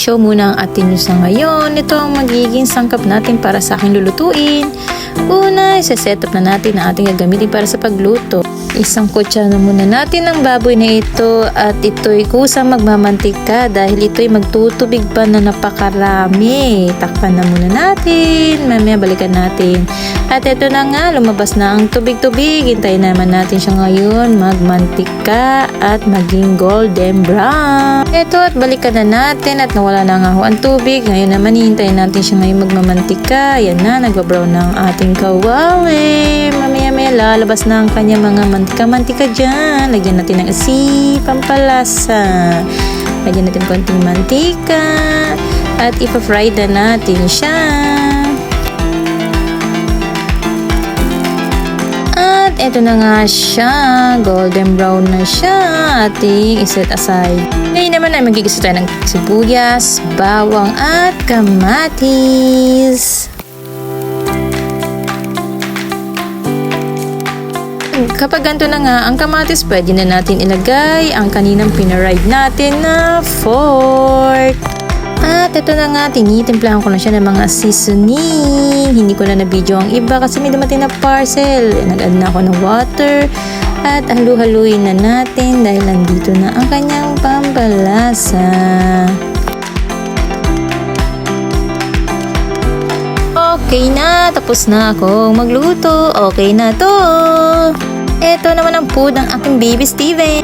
i-show muna ang atin nyo sa ngayon. Ito ang magiging sangkap natin para sa aking lulutuin. Una, isa-set up na natin ang ating gagamitin para sa pagluto. Isang kutsara na muna natin ang baboy na ito at ito'y kusang magmamantika dahil ito'y magtutubig pa na napakarami. Takpan na muna natin. Mamaya balikan natin. At ito na nga, lumabas na ang tubig-tubig. Hintayin naman natin siya ngayon magmantika at maging golden brown. Ito at balikan na natin at nawala na nga ang tubig. Ngayon naman hintayin natin siya ngayon magmamantika. Yan na, nagbabrown na ang ating kawawi. Mamaya-maya lalabas na ang kanya mga mantika-mantika dyan. Lagyan natin ng asin, pampalasa. Lagyan natin konting mantika. At ipa-fry na natin siya. At eto na nga siya. Golden brown na siya. Ating iset aside. Ngayon naman ay magigisa tayo ng sibuyas, bawang at kamatis. Kapag ganito na nga ang kamatis, pwede na natin ilagay ang kaninang pinaride natin na fork. At ito na nga, tinitimplahan ko na siya ng mga seasoning. Hindi ko na na-video ang iba kasi may dumating na parcel. Nag-add na ako ng water. At halu-haluin na natin dahil nandito na ang kanyang pampalasa. Okay na, tapos na akong magluto. Okay na to. Ito naman ang food ng aking baby Steven.